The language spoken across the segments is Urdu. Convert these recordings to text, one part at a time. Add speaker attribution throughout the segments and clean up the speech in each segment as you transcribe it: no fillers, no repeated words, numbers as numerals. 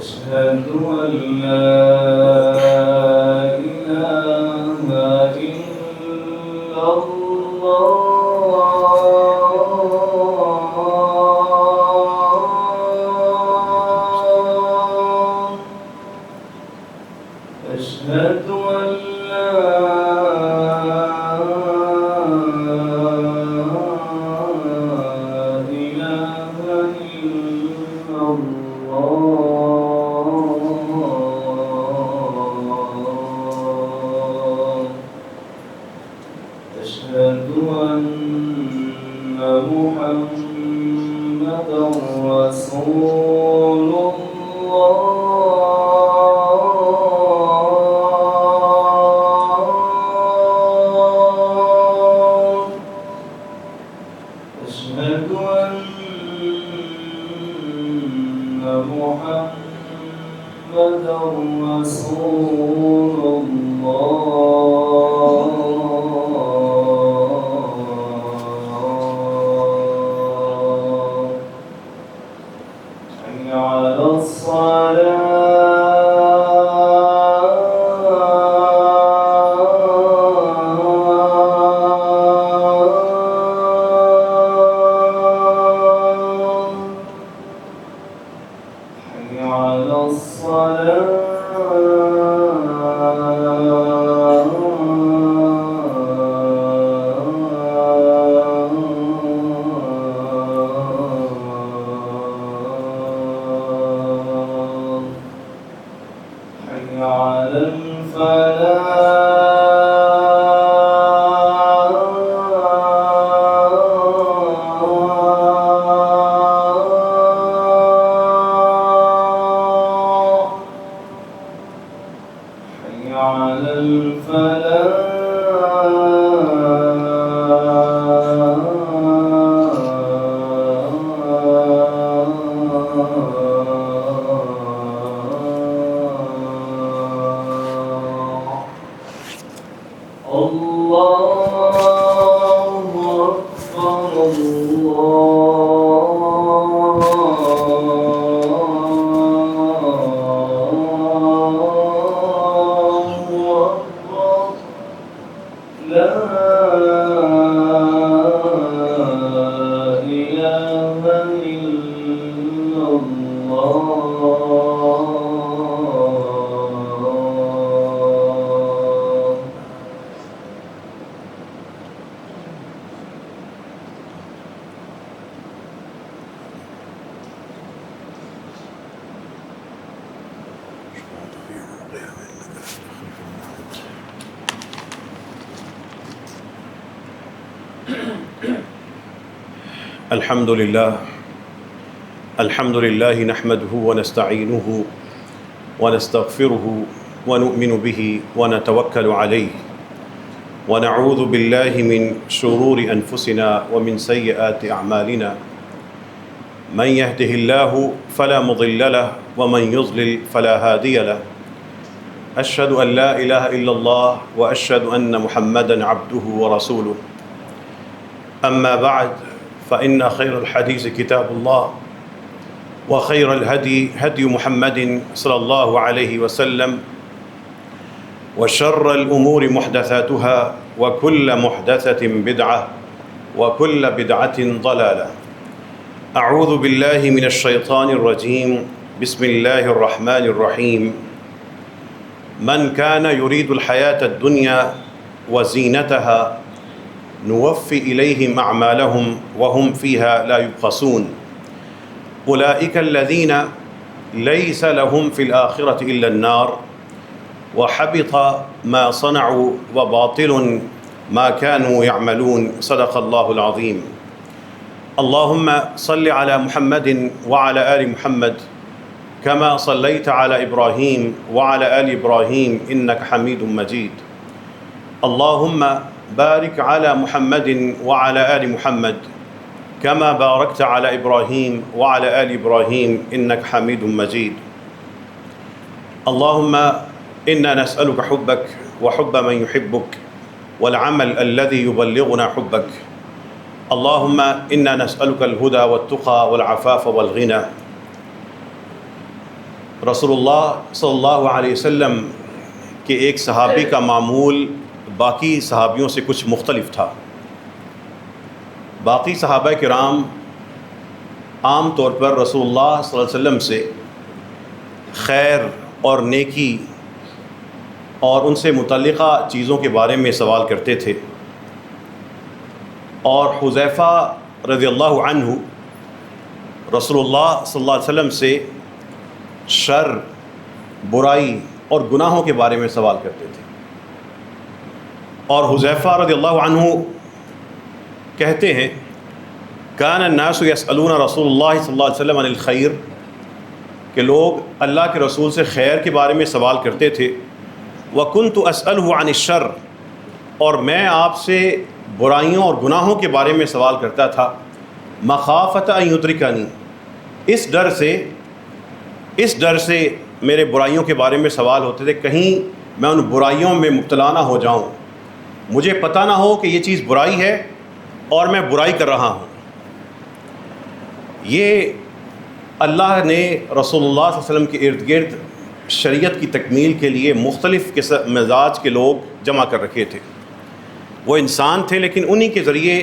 Speaker 1: أشهد أن لا إله إلا الله. أشهد أن لا إله إلا الله. أشهد أن محمدًا رسول الله. أشهد أن محمدًا رسول الله. حي على الصلاة. حي على الصلاة. حي على الفلاح. حي على الفلاح. الله أكبر. الله أكبر. لا إله إلا الله.
Speaker 2: الحمد لله نحمده ونستعينه ونستغفره ونؤمن به ونتوكل عليه ونعوذ بالله من شرور أنفسنا ومن سيئات أعمالنا. من يهده الله فلا مضل له ومن يضلل فلا هادي له. أشهد أن لا إله إلا الله وأشهد أن محمدًا عبده ورسوله. أما بعد، فإن خير الحديث كتاب الله، وخير الهدي هدي محمد صلى الله عليه وسلم، وشر الأمور محدثاتها، وكل محدثة بدعة، وكل بدعة ضلالة. أعوذ بالله من الشيطان الرجيم. بسم الله الرحمن الرحيم. من كان يريد الحياة الدنيا وزينتها نوفي إليهم أعمالهم وهم فيها لا يبخسون. أولئك الذين ليس لهم في الآخرة إلا النار، وحبط ما صنعوا وباطل ما كانوا يعملون. صدق الله العظيم. اللهم صل على محمد وعلى آل محمد كما صليت على إبراهيم وعلى آل إبراهيم إنك حميد مجيد. اللهم بارك على محمد وعلى آل محمد كما باركت على إبراهيم وعلى آل إبراهيم إنك حميد مجيد. اللهم إنا نسألك حبك وحب من يحبك والعمل الذي يبلغنا حبك. اللہم انا نسألک الہدی والتقی والعفاف والغنی۔ رسول اللہ صلی اللہ علیہ وسلم کے ایک صحابی کا معمول باقی صحابیوں سے کچھ مختلف تھا۔ باقی صحابہ کرام عام طور پر رسول اللہ صلی اللہ علیہ وسلم سے خیر اور نیکی اور ان سے متعلقہ چیزوں کے بارے میں سوال کرتے تھے، اور حذیفہ رضی اللہ عنہ رسول اللہ صلی اللہ علیہ وسلم سے شر، برائی اور گناہوں کے بارے میں سوال کرتے تھے۔ اور حذیفہ رضی اللہ عنہ کہتے ہیں کان الناس یسألون رسول اللہ صلی اللہ علیہ وسلم عن الخیر، کہ لوگ اللہ کے رسول سے خیر کے بارے میں سوال کرتے تھے۔ وَكُنْتُ أَسْأَلُهُ عَنِ الشَّرِّ، اور میں آپ سے برائیوں اور گناہوں کے بارے میں سوال کرتا تھا۔ مخافۃ ان یدرکنی، اس ڈر سے میرے برائیوں کے بارے میں سوال ہوتے تھے، کہیں میں ان برائیوں میں مبتلا نہ ہو جاؤں، مجھے پتہ نہ ہو کہ یہ چیز برائی ہے اور میں برائی کر رہا ہوں۔ یہ اللہ نے رسول اللہ صلی اللہ علیہ وسلم کے ارد گرد شریعت کی تکمیل کے لیے مختلف مزاج کے لوگ جمع کر رکھے تھے۔ وہ انسان تھے، لیکن انہی کے ذریعے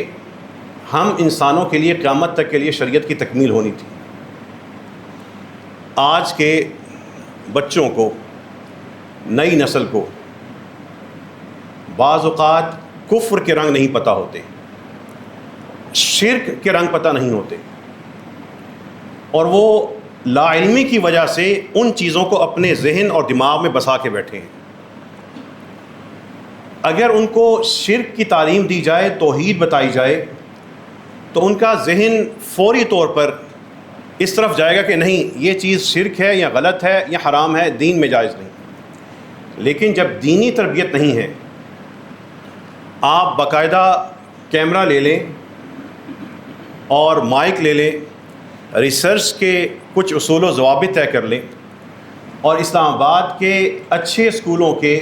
Speaker 2: ہم انسانوں کے لیے قیامت تک کے لیے شریعت کی تکمیل ہونی تھی۔ آج کے بچوں کو، نئی نسل کو بعض اوقات کفر کے رنگ نہیں پتہ ہوتے، شرک کے رنگ پتہ نہیں ہوتے، اور وہ لا علمی کی وجہ سے ان چیزوں کو اپنے ذہن اور دماغ میں بسا کے بیٹھے ہیں۔ اگر ان کو شرک کی تعلیم دی جائے، توحید بتائی جائے، تو ان کا ذہن فوری طور پر اس طرف جائے گا کہ نہیں، یہ چیز شرک ہے یا غلط ہے یا حرام ہے، دین میں جائز نہیں۔ لیکن جب دینی تربیت نہیں ہے، آپ باقاعدہ کیمرہ لے لیں اور مائک لے لیں، ریسرچ کے کچھ اصول و ضوابط طے کر لیں، اور اسلام آباد کے اچھے اسکولوں کے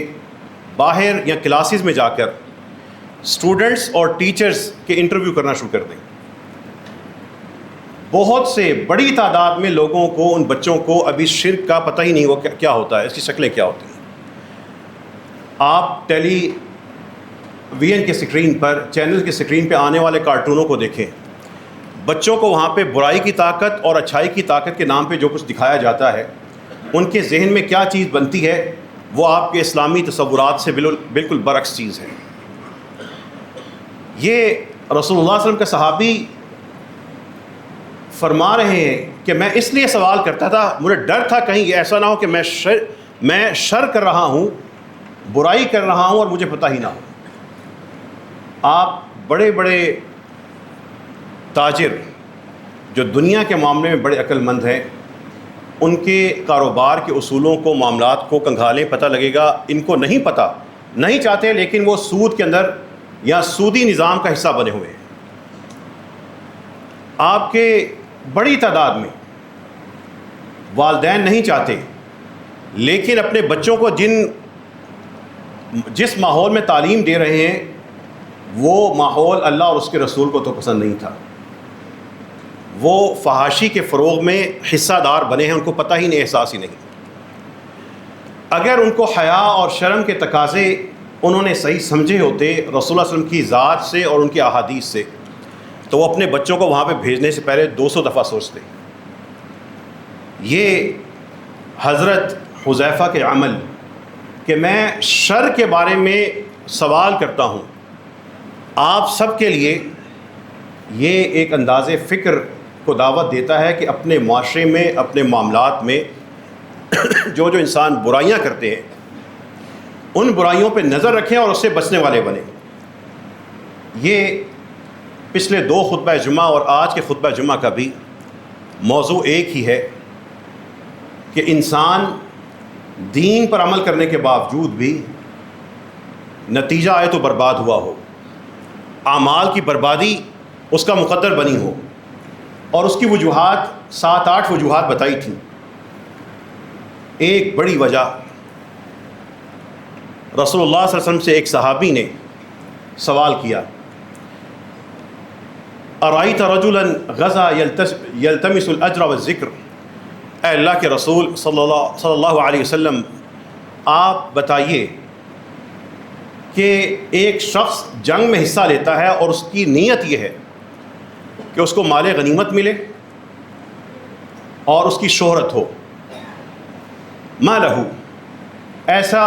Speaker 2: باہر یا کلاسز میں جا کر اسٹوڈنٹس اور ٹیچرز کے انٹرویو کرنا شروع کر دیں، بہت سے بڑی تعداد میں لوگوں کو، ان بچوں کو ابھی شرک کا پتہ ہی نہیں وہ کیا ہوتا ہے، اس کی شکلیں کیا ہوتی ہیں۔ آپ ٹیلی ویژن کے اسکرین پر، چینل کے اسکرین پہ آنے والے کارٹونوں کو دیکھیں، بچوں کو وہاں پہ برائی کی طاقت اور اچھائی کی طاقت کے نام پہ جو کچھ دکھایا جاتا ہے، ان کے ذہن میں کیا چیز بنتی ہے، وہ آپ کے اسلامی تصورات سے بالکل برعکس چیز ہے۔ یہ رسول اللہ صلی اللہ علیہ وسلم کا صحابی فرما رہے ہیں کہ میں اس لیے سوال کرتا تھا، مجھے ڈر تھا کہیں یہ ایسا نہ ہو کہ میں شر کر رہا ہوں، برائی کر رہا ہوں اور مجھے پتہ ہی نہ ہو۔ آپ بڑے بڑے تاجر جو دنیا کے معاملے میں بڑے عقل مند ہیں، ان کے کاروبار کے اصولوں کو، معاملات کو کنگھالیں، پتہ لگے گا ان کو نہیں پتہ، نہیں چاہتے، لیکن وہ سود کے اندر یا سودی نظام کا حصہ بنے ہوئے ہیں۔ آپ کے بڑی تعداد میں والدین نہیں چاہتے، لیکن اپنے بچوں کو جس ماحول میں تعلیم دے رہے ہیں، وہ ماحول اللہ اور اس کے رسول کو تو پسند نہیں تھا۔ وہ فحاشی کے فروغ میں حصہ دار بنے ہیں، ان کو پتہ ہی نہیں، احساس ہی نہیں۔ اگر ان کو حیا اور شرم کے تقاضے انہوں نے صحیح سمجھے ہوتے رسول اللہ صلی اللہ علیہ وسلم کی ذات سے اور ان کی احادیث سے، تو وہ اپنے بچوں کو وہاں پہ بھیجنے سے پہلے 200 دفعہ سوچتے۔ یہ حضرت حذیفہ کے عمل کہ میں شر کے بارے میں سوال کرتا ہوں، آپ سب کے لیے یہ ایک انداز فکر کو دعوت دیتا ہے کہ اپنے معاشرے میں، اپنے معاملات میں جو انسان برائیاں کرتے ہیں، ان برائیوں پہ نظر رکھیں اور اس سے بچنے والے بنیں۔ یہ پچھلے 2 خطبہ جمعہ اور آج کے خطبہ جمعہ کا بھی موضوع ایک ہی ہے کہ انسان دین پر عمل کرنے کے باوجود بھی نتیجہ آئے تو برباد ہوا ہو، اعمال کی بربادی اس کا مقدر بنی ہو، اور اس کی وجوہات 7-8 وجوہات بتائی تھیں۔ ایک بڑی وجہ، رسول اللہ صلی اللہ علیہ وسلم سے ایک صحابی نے سوال کیا ارائیت رجلا غزا یلتمس الاجر والذکر، اے اللہ کے رسول صلی اللہ علیہ وسلم آپ بتائیے کہ ایک شخص جنگ میں حصہ لیتا ہے اور اس کی نیت یہ ہے کہ اس کو مال غنیمت ملے اور اس کی شہرت ہو، ما لہو، ایسا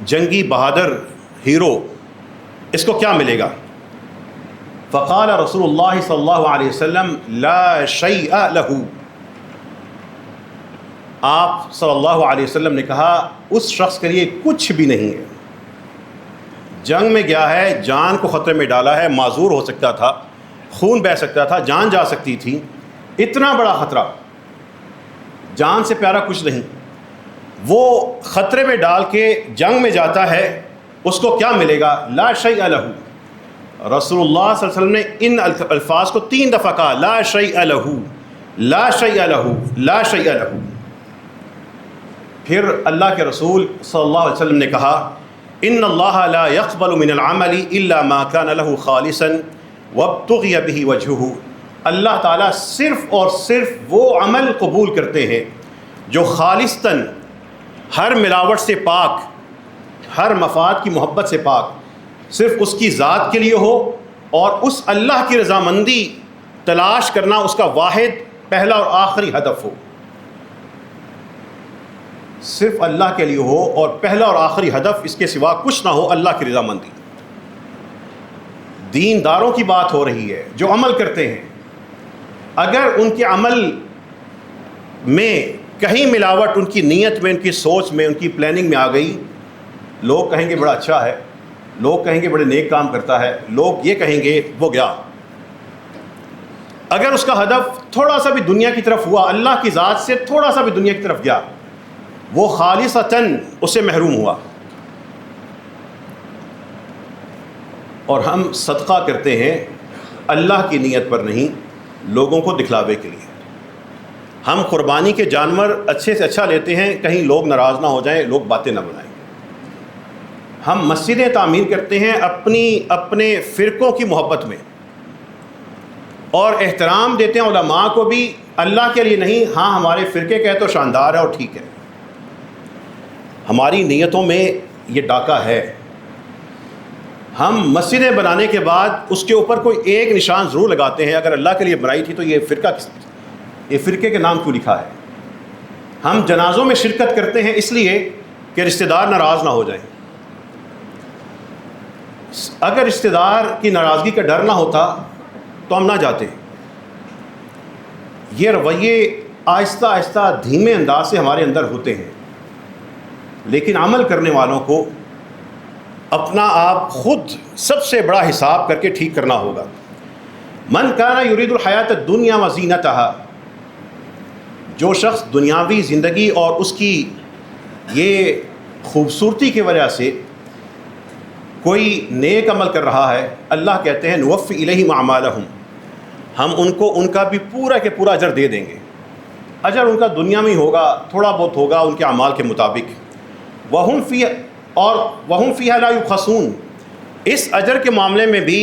Speaker 2: جنگی بہادر ہیرو اس کو کیا ملے گا؟ فقال رسول اللہ صلی اللہ علیہ وسلم لا شیء لہ، آپ صلی اللہ علیہ وسلم نے کہا اس شخص کے لیے کچھ بھی نہیں ہے، جنگ میں گیا ہے، جان کو خطرے میں ڈالا ہے، معذور ہو سکتا تھا، خون بہہ سکتا تھا، جان جا سکتی تھی، اتنا بڑا خطرہ، جان سے پیارا کچھ نہیں، وہ خطرے میں ڈال کے جنگ میں جاتا ہے، اس کو کیا ملے گا؟ لا شیء لہ۔ رسول اللہ صلی اللہ علیہ وسلم نے ان الفاظ کو 3 دفعہ کہا، لا شیء لہ، لا شیء لہ، لا شیء لہ۔ پھر اللہ کے رسول صلی اللہ علیہ وسلم نے کہا ان اللہ لا يقبل من العمل الا ما كان له خالصا وابتغي به وجهه، اللہ تعالیٰ صرف اور صرف وہ عمل قبول کرتے ہیں جو خالصتاً ہر ملاوٹ سے پاک، ہر مفاد کی محبت سے پاک، صرف اس کی ذات کے لیے ہو اور اس اللہ کی رضامندی تلاش کرنا اس کا واحد پہلا اور آخری ہدف ہو، صرف اللہ کے لیے ہو اور پہلا اور آخری ہدف اس کے سوا کچھ نہ ہو، اللہ کی رضامندی۔ دینداروں کی بات ہو رہی ہے جو عمل کرتے ہیں، اگر ان کے عمل میں کہیں ملاوٹ ان کی نیت میں، ان کی سوچ میں، ان کی پلاننگ میں آ گئی، لوگ کہیں گے بڑا اچھا ہے، لوگ کہیں گے بڑے نیک کام کرتا ہے، لوگ یہ کہیں گے وہ گیا۔ اگر اس کا ہدف تھوڑا سا بھی دنیا کی طرف ہوا، اللہ کی ذات سے تھوڑا سا بھی دنیا کی طرف گیا، وہ خالصتاً اسے محروم ہوا۔ اور ہم صدقہ کرتے ہیں اللہ کی نیت پر نہیں، لوگوں کو دکھلاوے کے لیے۔ ہم قربانی کے جانور اچھے سے اچھا لیتے ہیں کہیں لوگ ناراض نہ ہو جائیں، لوگ باتیں نہ بنائیں۔ ہم مسجدیں تعمیر کرتے ہیں اپنے فرقوں کی محبت میں، اور احترام دیتے ہیں علماء کو بھی اللہ کے لیے نہیں، ہاں ہمارے فرقے کا ہے تو شاندار ہے اور ٹھیک ہے۔ ہماری نیتوں میں یہ ڈاکہ ہے۔ ہم مسجدیں بنانے کے بعد اس کے اوپر کوئی ایک نشان ضرور لگاتے ہیں، اگر اللہ کے لیے بنائی تھی تو یہ فرقے کے نام کیوں لکھا ہے؟ ہم جنازوں میں شرکت کرتے ہیں اس لیے کہ رشتہ دار ناراض نہ ہو جائیں۔ اگر رشتہ دار کی ناراضگی کا ڈر نہ ہوتا تو ہم نہ جاتے۔ یہ رویے آہستہ آہستہ دھیمے انداز سے ہمارے اندر ہوتے ہیں، لیکن عمل کرنے والوں کو اپنا آپ خود سب سے بڑا حساب کر کے ٹھیک کرنا ہوگا۔ من کان یرید الحیات الدنیا وزینتہا، جو شخص دنیاوی زندگی اور اس کی یہ خوبصورتی کی وجہ سے کوئی نیک عمل کر رہا ہے، اللہ کہتے ہیں نوفی الیہم اعمالہم، ہم ان کو ان کا بھی پورا کے پورا اجر دے دیں گے۔ اجر ان کا دنیا میں ہی ہوگا، تھوڑا بہت ہوگا ان کے اعمال کے مطابق۔ وَهُمْ فِيهَا لَا يُبْخَسُونَ، اس اجر کے معاملے میں بھی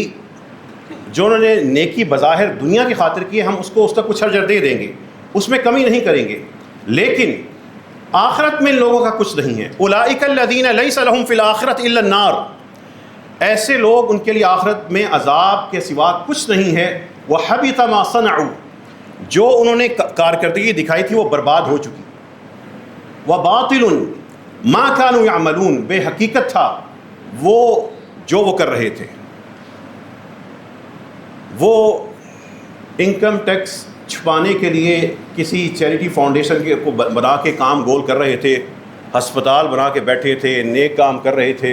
Speaker 2: جو انہوں نے نیکی بظاہر دنیا کی خاطر کی ہے، ہم اس کا کچھ اجر دے دیں گے، اس میں کمی نہیں کریں گے، لیکن آخرت میں ان لوگوں کا کچھ نہیں ہے۔ أُولَٰئِكَ الَّذِينَ لَيْسَ لَهُمْ فِي الْآخِرَةِ إِلَّا النَّارُ، ایسے لوگ ان کے لیے آخرت میں عذاب کے سوا کچھ نہیں ہے۔ وَحَبِطَ مَا صَنَعُوا، جو انہوں نے کارکردگی دکھائی تھی وہ برباد ہو چکی۔ وَبَاطِلٌ مَا كَانُوا يَعْمَلُونَ، بے حقیقت تھا وہ جو وہ کر رہے تھے۔ وہ انکم ٹیکس چھپانے کے لیے کسی چیریٹی فاؤنڈیشن کو بنا کے کام گول کر رہے تھے، ہسپتال بنا کے بیٹھے تھے، نیک کام کر رہے تھے،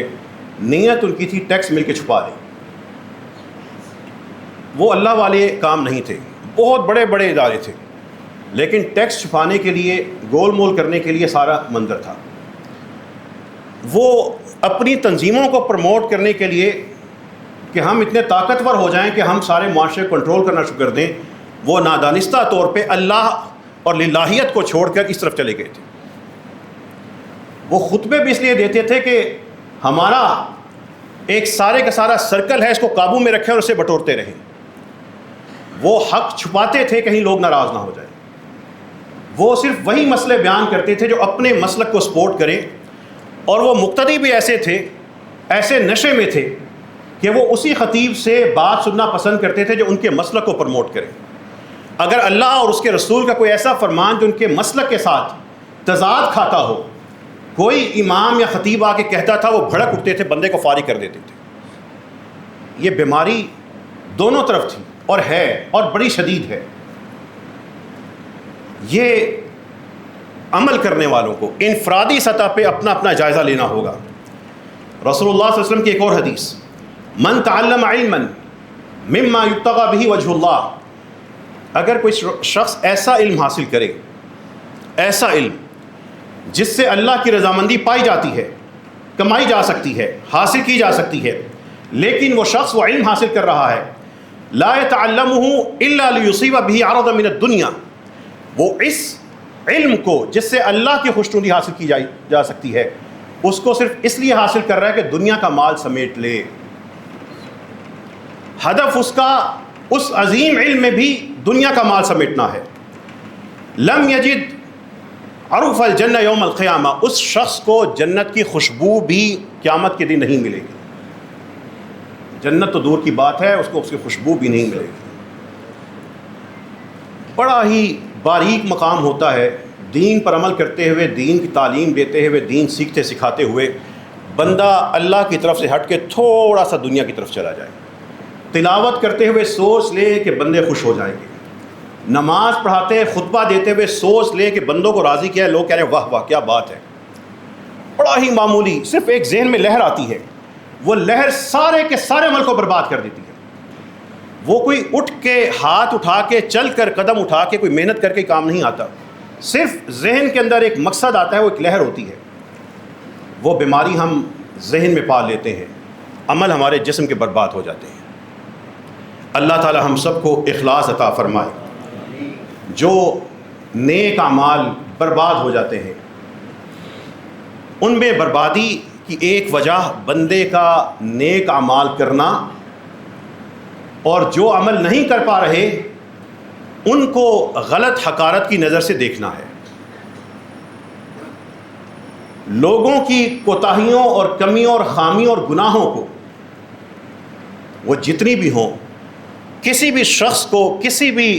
Speaker 2: نیت ان کی تھی ٹیکس مل کے چھپا دیں۔ وہ اللہ والے کام نہیں تھے، بہت بڑے بڑے ادارے تھے، لیکن ٹیکس چھپانے کے لیے، گول مول کرنے کے لیے سارا منظر تھا۔ وہ اپنی تنظیموں کو پروموٹ کرنے کے لیے کہ ہم اتنے طاقتور ہو جائیں کہ ہم سارے معاشرے کو کنٹرول کرنا شروع کر دیں، وہ نادانستہ طور پہ اللہ اور للہیت کو چھوڑ کر اس طرف چلے گئے تھے۔ وہ خطبے بھی اس لیے دیتے تھے کہ ہمارا ایک سارے کا سارا سرکل ہے، اس کو قابو میں رکھیں اور اسے بٹورتے رہیں۔ وہ حق چھپاتے تھے کہیں لوگ ناراض نہ ہو جائیں. وہ صرف وہی مسئلے بیان کرتے تھے جو اپنے مسلک کو سپورٹ کریں, اور وہ مقتدی بھی ایسے تھے, ایسے نشے میں تھے کہ وہ اسی خطیب سے بات سننا پسند کرتے تھے جو ان کے مسلک کو پروموٹ کرے. اگر اللہ اور اس کے رسول کا کوئی ایسا فرمان جو ان کے مسلک کے ساتھ تضاد کھاتا ہو, کوئی امام یا خطیب آ کے کہتا تھا, وہ بھڑک اٹھتے تھے, بندے کو فارغ کر دیتے تھے. یہ بیماری دونوں طرف تھی اور ہے, اور بڑی شدید ہے. یہ عمل کرنے والوں کو انفرادی سطح پہ اپنا اپنا جائزہ لینا ہوگا. رسول اللہ صلی اللہ علیہ وسلم کی ایک اور حدیث, من تعلم علما مما یبتغى به وجه اللہ, اگر کوئی شخص ایسا علم حاصل کرے, ایسا علم جس سے اللہ کی رضامندی پائی جاتی ہے, کمائی جا سکتی ہے, حاصل کی جا سکتی ہے, لیکن وہ شخص وہ علم حاصل کر رہا ہے, لا يتعلمه الا ليصيب به عرضا من الدنيا, وہ اس علم کو جس سے اللہ کی خوشنودی حاصل کی جا سکتی ہے, اس کو صرف اس لیے حاصل کر رہا ہے کہ دنیا کا مال سمیٹ لے. ہدف اس کا اس عظیم علم میں بھی دنیا کا مال سمیٹنا ہے. لم یجد عرف الجنہ یوم القیامہ, اس شخص کو جنت کی خوشبو بھی قیامت کے دن نہیں ملے گی. جنت تو دور کی بات ہے, اس کو اس کی خوشبو بھی نہیں ملے گی. بڑا ہی باریک مقام ہوتا ہے دین پر عمل کرتے ہوئے, دین کی تعلیم دیتے ہوئے, دین سیکھتے سکھاتے ہوئے بندہ اللہ کی طرف سے ہٹ کے تھوڑا سا دنیا کی طرف چلا جائے. تلاوت کرتے ہوئے سوچ لے کہ بندے خوش ہو جائیں گے, نماز پڑھاتے خطبہ دیتے ہوئے سوچ لے کہ بندوں کو راضی کیا ہے, لوگ کہہ رہے ہیں واہ واہ کیا بات ہے. بڑا ہی معمولی, صرف ایک ذہن میں لہر آتی ہے, وہ لہر سارے کے سارے عمل کو برباد کر دیتی ہے. وہ کوئی اٹھ کے ہاتھ اٹھا کے چل کر قدم اٹھا کے کوئی محنت کر کے کام نہیں آتا, صرف ذہن کے اندر ایک مقصد آتا ہے, وہ ایک لہر ہوتی ہے. وہ بیماری ہم ذہن میں پال لیتے ہیں, عمل ہمارے جسم کے برباد ہو جاتے ہیں. اللہ تعالی ہم سب کو اخلاص عطا فرمائے. جو نیک اعمال برباد ہو جاتے ہیں, ان میں بربادی کی ایک وجہ بندے کا نیک اعمال کرنا, اور جو عمل نہیں کر پا رہے ان کو غلط حقارت کی نظر سے دیکھنا ہے. لوگوں کی کوتاہیوں اور کمیوں اور خامیوں اور گناہوں کو, وہ جتنی بھی ہوں, کسی بھی شخص کو, کسی بھی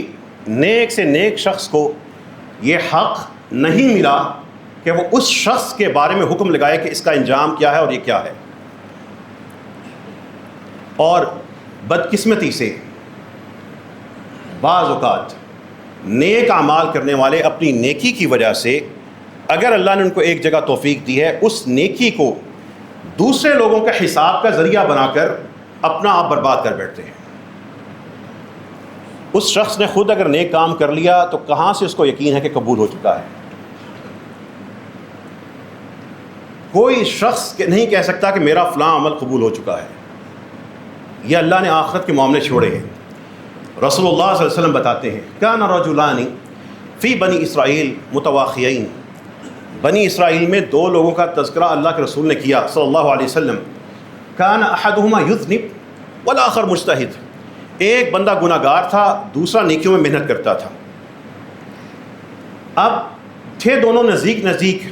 Speaker 2: نیک سے نیک شخص کو یہ حق نہیں ملا کہ وہ اس شخص کے بارے میں حکم لگائے کہ اس کا انجام کیا ہے اور یہ کیا ہے. اور بدقسمتی سے بعض اوقات نیک اعمال کرنے والے اپنی نیکی کی وجہ سے, اگر اللہ نے ان کو ایک جگہ توفیق دی ہے, اس نیکی کو دوسرے لوگوں کے حساب کا ذریعہ بنا کر اپنا آپ برباد کر بیٹھتے ہیں. اس شخص نے خود اگر نیک کام کر لیا تو کہاں سے اس کو یقین ہے کہ قبول ہو چکا ہے؟ کوئی شخص نہیں کہہ سکتا کہ میرا فلاں عمل قبول ہو چکا ہے. یہ اللہ نے آخرت کے معاملے چھوڑے ہیں. رسول اللہ صلی اللہ علیہ وسلم بتاتے ہیں, کان رجلان فی بنی اسرائیل متواخیین, بنی اسرائیل میں دو لوگوں کا تذکرہ اللہ کے رسول نے کیا صلی اللہ علیہ وسلم. کان احدہما یذنب والآخر مجتہد, ایک بندہ گناہ گار تھا, دوسرا نیکیوں میں محنت کرتا تھا. اب تھے دونوں نزدیک نزدیک,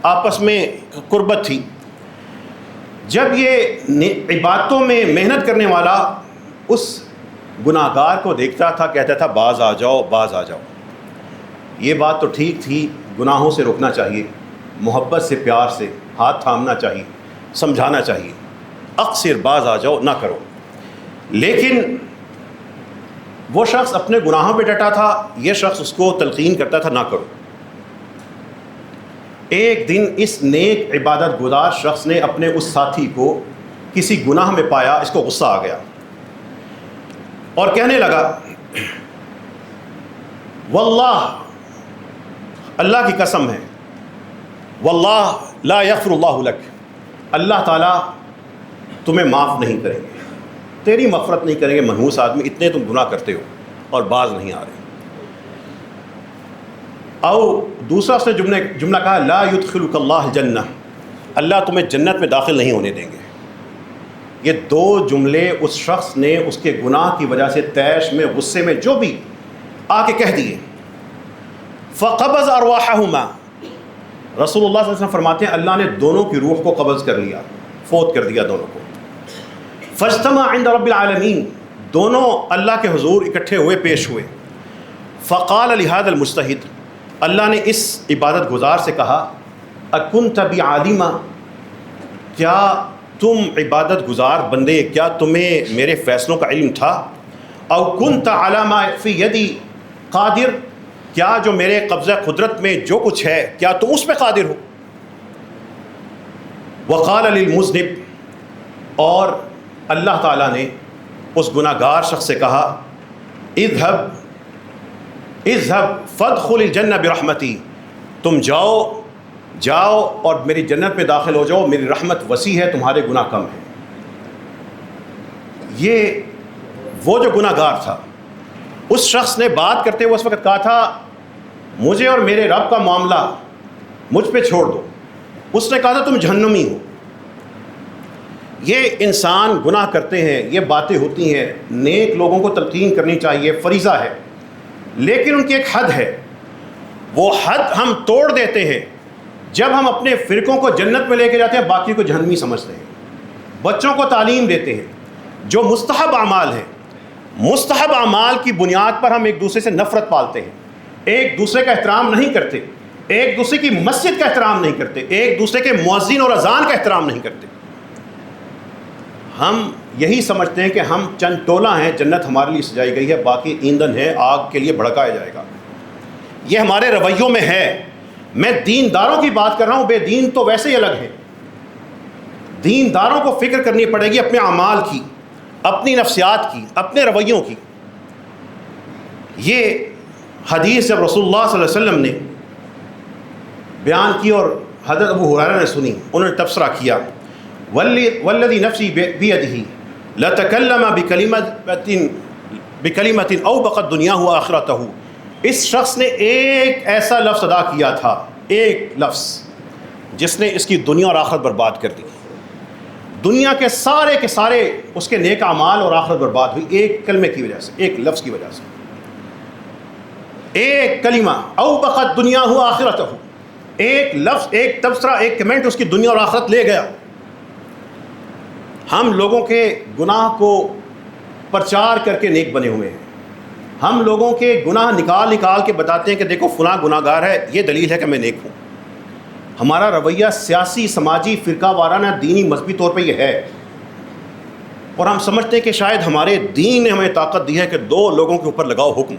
Speaker 2: آپس میں قربت تھی. جب یہ عبادتوں میں محنت کرنے والا اس گناہ گار کو دیکھتا تھا, کہتا تھا باز آ جاؤ, باز آ جاؤ. یہ بات تو ٹھیک تھی, گناہوں سے روکنا چاہیے, محبت سے پیار سے ہاتھ تھامنا چاہیے, سمجھانا چاہیے, اقصر باز آ جاؤ, نہ کرو. لیکن وہ شخص اپنے گناہوں پہ ڈٹا تھا, یہ شخص اس کو تلقین کرتا تھا نہ کرو. ایک دن اس نیک عبادت گزار شخص نے اپنے اس ساتھی کو کسی گناہ میں پایا, اس کو غصہ آ گیا اور کہنے لگا واللہ, اللہ کی قسم ہے, واللہ لا یغفر اللہ لک, اللہ تعالیٰ تمہیں معاف نہیں کریں گے, تیری مغفرت نہیں کریں گے منحوس آدمی, اتنے تم گناہ کرتے ہو اور باز نہیں آ رہے. او دوسرا اس نے جملہ کہا لا یدخلک اللہ الجنہ, اللہ تمہیں جنت میں داخل نہیں ہونے دیں گے. یہ دو جملے اس شخص نے اس کے گناہ کی وجہ سے طیش میں غصے میں جو بھی آ کے کہہ دیے. فقبض ارواحہما، رسول اللہ صلی اللہ علیہ وسلم فرماتے ہیں اللہ نے دونوں کی روح کو قبض کر لیا، فوت کر دیا دونوں کو. فاجتمع عند رب العالمین، دونوں اللہ کے حضور اکٹھے ہوئے، پیش ہوئے. فقال لہذا المجتہد، اللہ نے اس عبادت گزار سے کہا اکنت بعالما، کیا تم عبادت گزار بندے، کیا تمہیں میرے فیصلوں کا علم تھا؟ او کنت علی ما فی یدی قادر، کیا جو میرے قبضہ قدرت میں جو کچھ ہے کیا تم اس پہ قادر ہو؟ وقال للمذنب، اور اللہ تعالیٰ نے اس گناہ گار شخص سے کہا اذهب فادخل الجنہ برحمتی، تم جاؤ اور میری جنت میں داخل ہو جاؤ، میری رحمت وسیع ہے، تمہارے گناہ کم ہیں. یہ وہ جو گناہ گار تھا، اس شخص نے بات کرتے ہوئے اس وقت کہا تھا مجھے اور میرے رب کا معاملہ مجھ پہ چھوڑ دو. اس نے کہا تھا تم جہنمی ہو. یہ انسان گناہ کرتے ہیں، یہ باتیں ہوتی ہیں، نیک لوگوں کو تلقین کرنی چاہیے، فریضہ ہے، لیکن ان کی ایک حد ہے. وہ حد ہم توڑ دیتے ہیں جب ہم اپنے فرقوں کو جنت میں لے کے جاتے ہیں، باقی کو جہنمی سمجھتے ہیں. بچوں کو تعلیم دیتے ہیں جو مستحب اعمال ہیں، مستحب اعمال کی بنیاد پر ہم ایک دوسرے سے نفرت پالتے ہیں، ایک دوسرے کا احترام نہیں کرتے، ایک دوسرے کی مسجد کا احترام نہیں کرتے، ایک دوسرے کے مؤذن اور اذان کا احترام نہیں کرتے. ہم یہی سمجھتے ہیں کہ ہم چند ٹولہ ہیں، جنت ہمارے لیے سجائی گئی ہے، باقی ایندھن ہے، آگ کے لیے بھڑکایا جائے گا. یہ ہمارے رویوں میں ہے. میں دینداروں کی بات کر رہا ہوں، بے دین تو ویسے ہی الگ ہے. دینداروں کو فکر کرنی پڑے گی اپنے اعمال کی، اپنی نفسیات کی، اپنے رویوں کی. یہ حدیث جب رسول اللہ صلی اللہ علیہ وسلم نے بیان کی اور حضرت ابو ہریرہ نے سنی، انہوں نے تبصرہ کیا والذی نفسی بیدہ لتکلم بکلمۃ اوبقت دنیاہ وآخرتہ. اس شخص نے ایک ایسا لفظ ادا کیا تھا، ایک لفظ جس نے اس کی دنیا اور آخرت برباد کر دی. دنیا کے سارے اس کے نیک اعمال اور آخرت برباد ہوئی ایک کلمے کی وجہ سے، ایک لفظ کی وجہ سے. ایک کلمہ اوبقت دنیاہ وآخرتہ، ایک لفظ، ایک تبصرہ، ایک کمنٹ اس کی دنیا اور آخرت لے گیا. ہم لوگوں کے گناہ کو پرچار کر کے نیک بنے ہوئے ہیں. ہم لوگوں کے گناہ نکال کے بتاتے ہیں کہ دیکھو فلاں گناہ گار ہے، یہ دلیل ہے کہ میں نیک ہوں. ہمارا رویہ سیاسی، سماجی، فرقہ وارانہ، دینی، مذہبی طور پہ یہ ہے. اور ہم سمجھتے ہیں کہ شاید ہمارے دین نے ہمیں طاقت دی ہے کہ دو لوگوں کے اوپر لگاؤ حکم.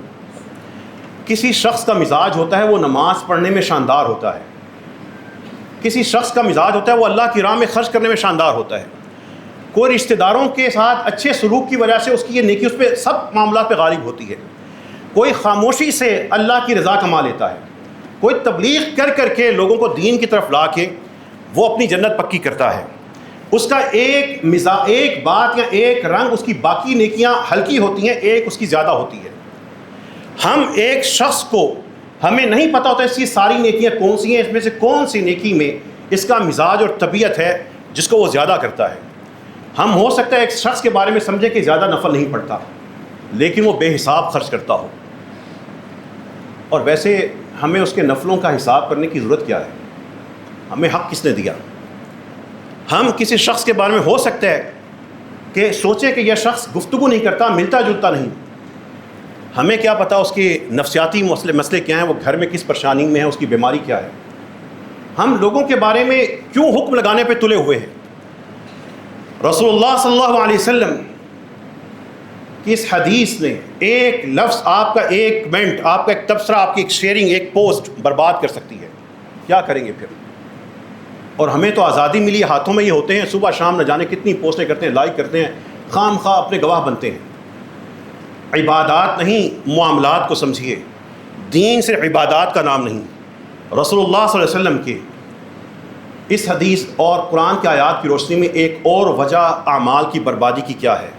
Speaker 2: کسی شخص کا مزاج ہوتا ہے وہ نماز پڑھنے میں شاندار ہوتا ہے، کسی شخص کا مزاج ہوتا ہے وہ اللہ کی راہ میں خرچ کرنے میں شاندار ہوتا ہے. کوئی رشتہ داروں کے ساتھ اچھے سلوک کی وجہ سے اس کی یہ نیکی اس پہ سب معاملات پہ غالب ہوتی ہے. کوئی خاموشی سے اللہ کی رضا کما لیتا ہے. کوئی تبلیغ کر کے لوگوں کو دین کی طرف لا کے وہ اپنی جنت پکی کرتا ہے. اس کا ایک بات یا ایک رنگ، اس کی باقی نیکیاں ہلکی ہوتی ہیں، ایک اس کی زیادہ ہوتی ہے. ہم ایک شخص کو ہمیں نہیں پتہ ہوتا اس کی ساری نیکیاں کون سی ہیں، اس میں سے کون سی نیکی میں اس کا مزاج اور طبیعت ہے جس کو وہ زیادہ کرتا ہے. ہم ہو سکتا ہے ایک شخص کے بارے میں سمجھیں کہ زیادہ نفل نہیں پڑتا، لیکن وہ بے حساب خرچ کرتا ہو. اور ویسے ہمیں اس کے نفلوں کا حساب کرنے کی ضرورت کیا ہے؟ ہمیں حق کس نے دیا؟ ہم کسی شخص کے بارے میں ہو سکتا ہے کہ سوچیں کہ یہ شخص گفتگو نہیں کرتا، ملتا جلتا نہیں. ہمیں کیا پتہ اس کے نفسیاتی مسئلے کیا ہیں، وہ گھر میں کس پریشانی میں ہے، اس کی بیماری کیا ہے. ہم لوگوں کے بارے میں کیوں حکم لگانے پہ تلے ہوئے ہیں؟ رسول اللہ صلی اللہ علیہ وسلم کی اس حدیث نے ایک لفظ، آپ کا ایک کمنٹ، آپ کا ایک تبصرہ، آپ کی ایک شیئرنگ، ایک پوسٹ برباد کر سکتی ہے. کیا کریں گے پھر؟ اور ہمیں تو آزادی ملی، ہاتھوں میں یہ ہوتے ہیں، صبح شام نہ جانے کتنی پوسٹیں کرتے ہیں، لائک کرتے ہیں، خام خواہ اپنے گواہ بنتے ہیں. عبادات نہیں، معاملات کو سمجھیے. دین صرف عبادات کا نام نہیں. رسول اللہ صلی اللہ علیہ وسلم کے اس حدیث اور قرآن کی آیات کی روشنی میں ایک اور وجہ اعمال کی بربادی کی کیا ہے؟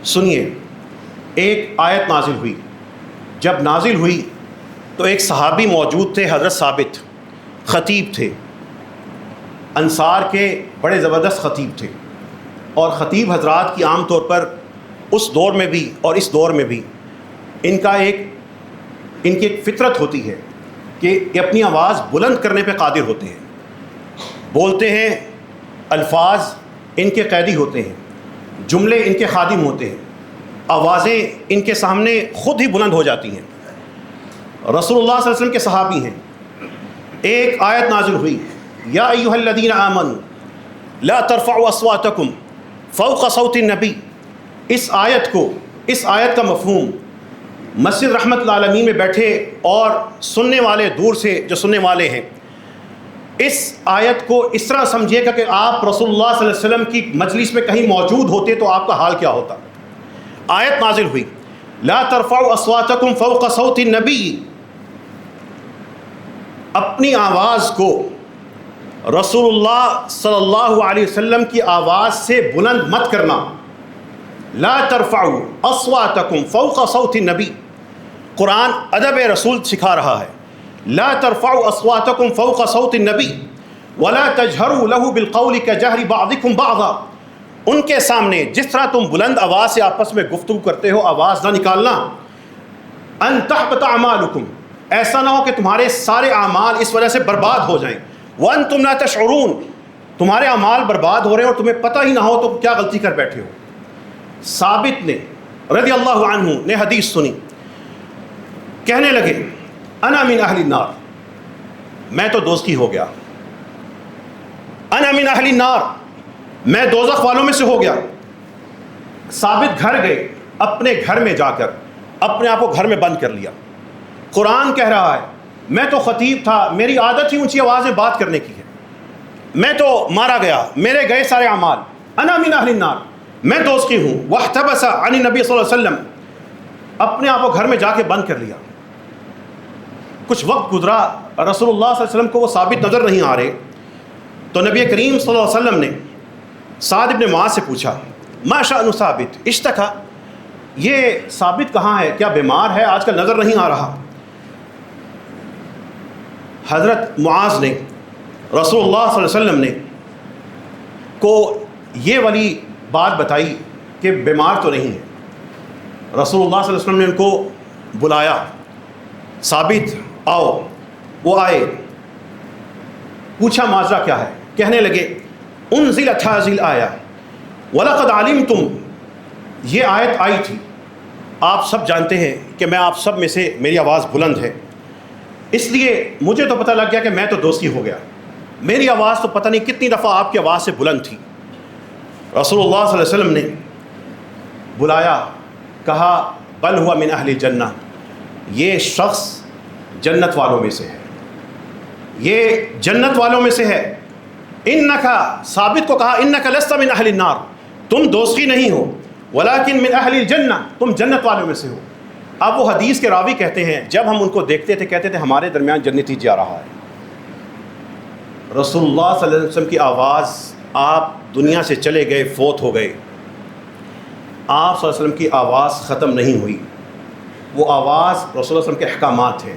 Speaker 2: سنیے. ایک آیت نازل ہوئی. جب نازل ہوئی تو ایک صحابی موجود تھے، حضرت ثابت، خطیب تھے، انصار کے بڑے زبردست خطیب تھے. اور خطیب حضرات کی عام طور پر اس دور میں بھی اور اس دور میں بھی ان کی ایک فطرت ہوتی ہے کہ یہ اپنی آواز بلند کرنے پہ قادر ہوتے ہیں، بولتے ہیں، الفاظ ان کے قیدی ہوتے ہیں، جملے ان کے خادم ہوتے ہیں، آوازیں ان کے سامنے خود ہی بلند ہو جاتی ہیں۔ رسول اللہ صلی اللہ علیہ وسلم کے صحابی ہیں، ایک آیت نازل ہوئی، یا ایھا الذین آمنوا لا ترفعوا اصواتکم فوق صوت النبی۔ اس آیت کا مفہوم مسجد رحمت العالمین میں بیٹھے اور سننے والے دور سے جو سننے والے ہیں، اس آیت کو اس طرح سمجھیے گا کہ آپ رسول اللہ صلی اللہ علیہ وسلم کی مجلس میں کہیں موجود ہوتے تو آپ کا حال کیا ہوتا۔ آیت نازل ہوئی، لا ترفعوا اصواتکم فوق صوت النبی، اپنی آواز کو رسول اللہ صلی اللہ علیہ وسلم کی آواز سے بلند مت کرنا۔ لا ترفعوا اصواتکم فوق صوت النبی، قرآن ادب رسول سکھا رہا ہے۔ لا ترفعوا اصواتکم فوق صوت النبی ولا تجہروا له بالقول كجہر بعضکم بعضا، ان کے سامنے جس طرح تم بلند آواز سے آپس میں گفتگو کرتے ہو آواز نہ نکالنا۔ ان تحبط اعمالکم، ایسا نہ ہو کہ تمہارے سارے اعمال اس وجہ سے برباد ہو جائیں۔ وانتم لا تشعرون، تمہارے اعمال برباد ہو رہے ہیں اور تمہیں پتہ ہی نہ ہو تو کیا غلطی کر بیٹھے ہو۔ ثابت نے رضی اللہ عنہ نے حدیث سنی، کہنے لگے انا من اہل النار، میں تو دوزخی ہو گیا۔ انا من اہل النار، میں دوزخ والوں میں سے ہو گیا۔ ثابت گھر گئے، اپنے گھر میں جا کر اپنے آپ کو گھر میں بند کر لیا۔ قرآن کہہ رہا ہے، میں تو خطیب تھا، میری عادت ہی اونچی آواز میں بات کرنے کی ہے، میں تو مارا گیا، میرے گئے سارے اعمال۔ انا من اہل النار، میں دوزخی ہوں۔ واحتبس عن النبی صلی اللہ علیہ وسلم، اپنے آپ کو گھر میں جا کے بند کر لیا۔ کچھ وقت گزرا، رسول اللہ صلی اللہ علیہ وسلم کو وہ ثابت نظر نہیں آ رہے، تو نبی کریم صلی اللہ علیہ وسلم نے سعد بن معاذ سے پوچھا، ما شأن ثابت اشتکا، یہ ثابت کہاں ہے، کیا بیمار ہے، آج کل نظر نہیں آ رہا۔ حضرت معاذ نے رسول اللہ صلی اللہ علیہ وسلم نے کو یہ والی بات بتائی کہ بیمار تو نہیں ہے۔ رسول اللہ صلی اللہ علیہ وسلم نے ان کو بلایا، ثابت آؤ، وہ آئے، پوچھا ماجرا کیا ہے، کہنے لگے انزلت هذه الآیہ وَلَقَدْ عَلِمْتُمْ، یہ آیت آئی تھی، آپ سب جانتے ہیں کہ میں آپ سب میں سے میری آواز بلند ہے، اس لیے مجھے تو پتہ لگ گیا کہ میں تو دوزخی ہو گیا، میری آواز تو پتہ نہیں کتنی دفعہ آپ کی آواز سے بلند تھی۔ رسول اللہ صلی اللہ علیہ وسلم نے بلایا، کہا بل ہوا من اہل الجنہ، یہ شخص جنت والوں میں سے ہے، یہ جنت والوں میں سے ہے۔ انکا، ثابت کو کہا انکا لست من اہل النار، تم دوزخی نہیں ہو، ولیکن من اہل الجنہ، تم جنت والوں میں سے ہو۔ اب وہ حدیث کے راوی کہتے ہیں جب ہم ان کو دیکھتے تھے کہتے تھے ہمارے درمیان جنتی جا رہا ہے۔ رسول اللہ صلی اللہ علیہ وسلم کی آواز، آپ دنیا سے چلے گئے، فوت ہو گئے، آپ صلی اللہ علیہ وسلم کی آواز ختم نہیں ہوئی، وہ آواز رسول اللہ صلی اللہ علیہ وسلم کے احکامات ہیں،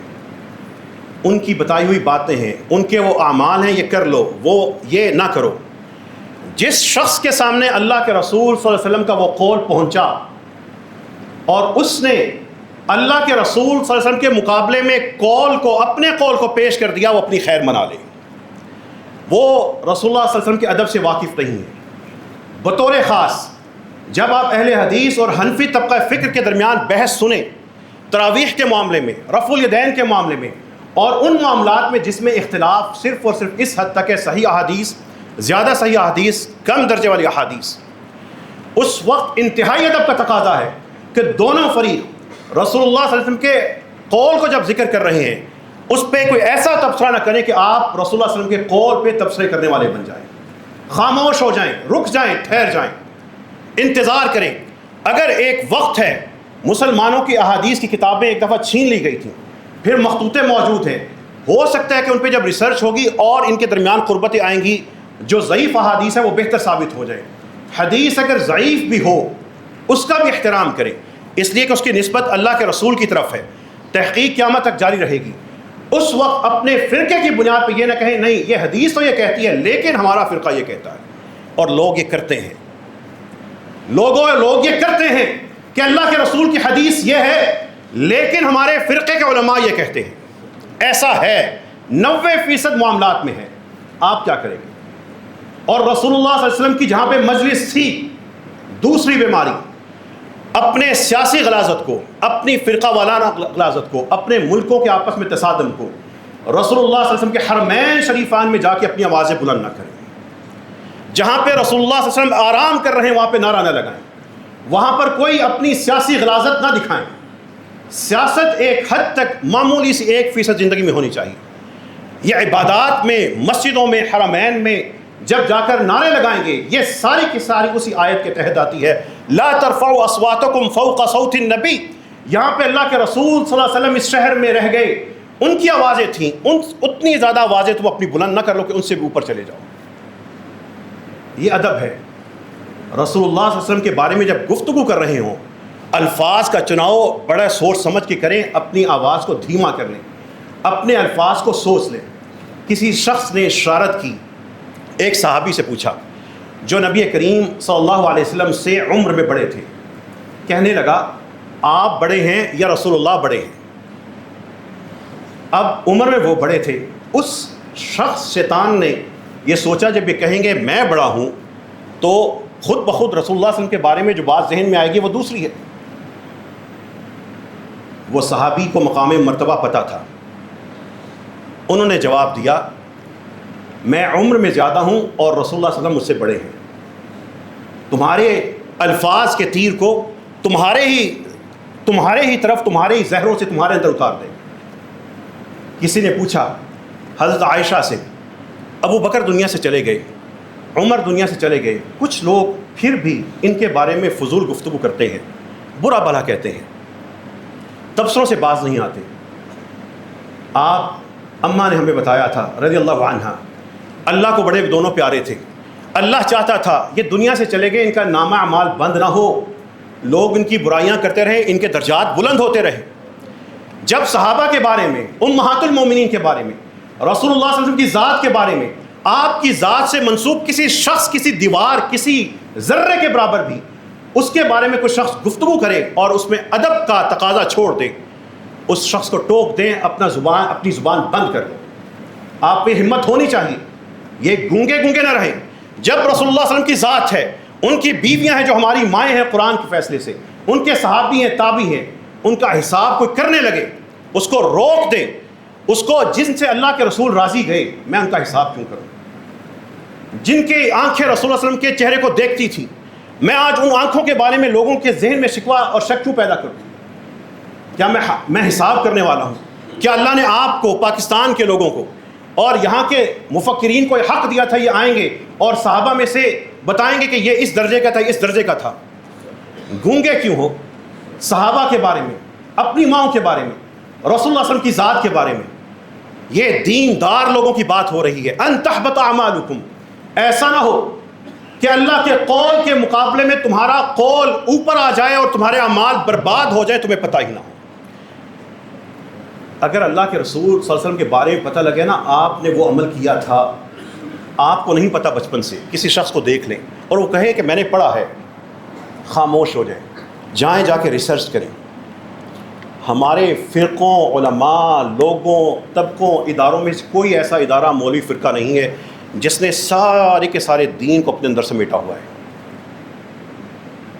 Speaker 2: ان کی بتائی ہوئی باتیں ہیں، ان کے وہ اعمال ہیں، یہ کر لو، وہ یہ نہ کرو۔ جس شخص کے سامنے اللہ کے رسول صلی اللہ علیہ وسلم کا وہ قول پہنچا اور اس نے اللہ کے رسول صلی اللہ علیہ وسلم کے مقابلے میں قول کو، اپنے قول کو پیش کر دیا، وہ اپنی خیر منا لے، وہ رسول اللہ صلی اللہ علیہ وسلم کے ادب سے واقف نہیں ہے۔ بطور خاص جب آپ اہل حدیث اور حنفی طبقہ فکر کے درمیان بحث سنیں، تراویح کے معاملے میں، رفع الیدین کے معاملے میں، اور ان معاملات میں جس میں اختلاف صرف اور صرف اس حد تک ہے صحیح احادیث، زیادہ صحیح احادیث، کم درجے والی احادیث، اس وقت انتہائی ادب کا تقاضا ہے کہ دونوں فریق رسول اللہ صلی اللہ علیہ وسلم کے قول کو جب ذکر کر رہے ہیں اس پہ کوئی ایسا تبصرہ نہ کریں کہ آپ رسول اللہ صلی اللہ علیہ وسلم کے قول پہ تبصرے کرنے والے بن جائیں، خاموش ہو جائیں، رک جائیں، ٹھہر جائیں، انتظار کریں۔ اگر ایک وقت ہے، مسلمانوں کی احادیث کی کتابیں ایک دفعہ چھین لی گئی تھیں، پھر مخطوطے موجود ہیں، ہو سکتا ہے کہ ان پہ جب ریسرچ ہوگی اور ان کے درمیان قربتیں آئیں گی، جو ضعیف احادیث ہے وہ بہتر ثابت ہو جائیں۔ حدیث اگر ضعیف بھی ہو اس کا بھی احترام کریں، اس لیے کہ اس کی نسبت اللہ کے رسول کی طرف ہے، تحقیق قیامت تک جاری رہے گی۔ اس وقت اپنے فرقے کی بنیاد پہ یہ نہ کہیں نہیں یہ حدیث تو یہ کہتی ہے لیکن ہمارا فرقہ یہ کہتا ہے، اور لوگ یہ کرتے ہیں۔ لوگ یہ کرتے ہیں کہ اللہ کے رسول کی حدیث یہ ہے، لیکن ہمارے فرقے کے علماء یہ کہتے ہیں۔ ایسا ہے، 90% معاملات میں ہے، آپ کیا کریں گے؟ اور رسول اللہ صلی اللہ علیہ وسلم کی جہاں پہ مجلس تھی، دوسری بیماری اپنے سیاسی غلاظت کو، اپنی فرقہ وارانہ غلاظت کو، اپنے ملکوں کے آپس میں تصادم کو، رسول اللہ صلی اللہ علیہ وسلم کے حرمین شریفان میں جا کے اپنی آوازیں بلند نہ کریں۔ جہاں پہ رسول اللہ صلی اللہ علیہ وسلم آرام کر رہے ہیں وہاں پہ نعرہ نہ لگائیں، وہاں پر کوئی اپنی سیاسی غلاظت نہ دکھائیں۔ سیاست ایک حد تک معمولی سی 1% زندگی میں ہونی چاہیے۔ یہ عبادات میں، مسجدوں میں، حرمین میں جب جا کر نعرے لگائیں گے، یہ ساری کی ساری اسی آیت کے تحت آتی ہے، لا ترفعوا اصواتکم فوق صوت النبی۔ یہاں پہ اللہ کے رسول صلی اللہ علیہ وسلم اس شہر میں رہ گئے، ان کی آوازیں تھیں، اتنی زیادہ آوازیں تو وہ اپنی بلند نہ کر لو کہ ان سے بھی اوپر چلے جاؤ۔ یہ ادب ہے۔ رسول اللہ صلی اللہ علیہ وسلم کے بارے میں جب گفتگو کر رہے ہوں، الفاظ کا چناؤ بڑا سوچ سمجھ کے کریں، اپنی آواز کو دھیما کر لیں، اپنے الفاظ کو سوچ لیں۔ کسی شخص نے اشارت کی، ایک صحابی سے پوچھا جو نبی کریم صلی اللہ علیہ وسلم سے عمر میں بڑے تھے، کہنے لگا آپ بڑے ہیں یا رسول اللہ بڑے ہیں؟ اب عمر میں وہ بڑے تھے، اس شخص شیطان نے یہ سوچا جب یہ کہیں گے میں بڑا ہوں تو خود بخود رسول اللہ صلی اللہ علیہ وسلم کے بارے میں جو بات ذہن میں آئے گی وہ دوسری ہے۔ وہ صحابی کو مقام مرتبہ پتہ تھا، انہوں نے جواب دیا میں عمر میں زیادہ ہوں اور رسول اللہ صلی اللہ علیہ وسلم مجھ سے بڑے ہیں، تمہارے الفاظ کے تیر کو تمہارے ہی طرف، تمہارے ہی زہروں سے تمہارے اندر اتار دیں۔ کسی نے پوچھا حضرت عائشہ سے، ابو بکر دنیا سے چلے گئے، عمر دنیا سے چلے گئے، کچھ لوگ پھر بھی ان کے بارے میں فضول گفتگو کرتے ہیں، برا بھلا کہتے ہیں، تبصروں سے باز نہیں آتے۔ آپ اماں نے ہمیں بتایا تھا رضی اللہ عنہا، اللہ کو بڑے دونوں پیارے تھے، اللہ چاہتا تھا یہ دنیا سے چلے گئے، ان کا نامہ اعمال بند نہ ہو، لوگ ان کی برائیاں کرتے رہے، ان کے درجات بلند ہوتے رہے۔ جب صحابہ کے بارے میں، امہات المومنین کے بارے میں، رسول اللہ صلی اللہ علیہ وسلم کی ذات کے بارے میں، آپ کی ذات سے منسوب کسی شخص، کسی دیوار، کسی ذرے کے برابر بھی اس کے بارے میں کوئی شخص گفتگو کرے اور اس میں ادب کا تقاضا چھوڑ دے، اس شخص کو ٹوک دیں، اپنی زبان بند کر دیں۔ آپ پہ ہمت ہونی چاہیے، یہ گونگے نہ رہیں۔ جب رسول اللہ صلی اللہ علیہ وسلم کی ذات ہے، ان کی بیویاں ہیں جو ہماری مائیں ہیں قرآن کے فیصلے سے، ان کے صحابی ہیں، تابعی ہیں، ان کا حساب کوئی کرنے لگے اس کو روک دیں، اس کو جن سے اللہ کے رسول راضی گئے میں ان کا حساب کیوں کروں؟ جن کی آنکھیں رسول اللہ علیہ وسلم کے چہرے کو دیکھتی تھی، میں آج ان آنکھوں کے بارے میں لوگوں کے ذہن میں شکوہ اور شک کیوں پیدا کروں؟ کیا میں حساب کرنے والا ہوں؟ کیا اللہ نے آپ کو، پاکستان کے لوگوں کو اور یہاں کے مفکرین کو یہ حق دیا تھا یہ آئیں گے اور صحابہ میں سے بتائیں گے کہ یہ اس درجے کا تھا، اس درجے کا تھا؟ گونگے کیوں ہو؟ صحابہ کے بارے میں، اپنی ماؤں کے بارے میں، رسول اللہ صلی اللہ علیہ وسلم کی ذات کے بارے میں یہ دیندار لوگوں کی بات ہو رہی ہے۔ ان تحبط اعمالکم، ایسا نہ ہو کہ اللہ کے قول کے مقابلے میں تمہارا قول اوپر آ جائے اور تمہارے اعمال برباد ہو جائے، تمہیں پتہ ہی نہ ہو۔ اگر اللہ کے رسول صلی اللہ علیہ وسلم کے بارے میں پتہ لگے نا آپ نے وہ عمل کیا تھا، آپ کو نہیں پتہ بچپن سے، کسی شخص کو دیکھ لیں اور وہ کہے کہ میں نے پڑھا ہے، خاموش ہو جائیں جا کے ریسرچ کریں۔ ہمارے فرقوں، علماء، لوگوں، طبقوں، اداروں میں سے کوئی ایسا ادارہ، مولوی فرقہ نہیں ہے جس نے سارے کے سارے دین کو اپنے اندر سمیٹا ہوا ہے۔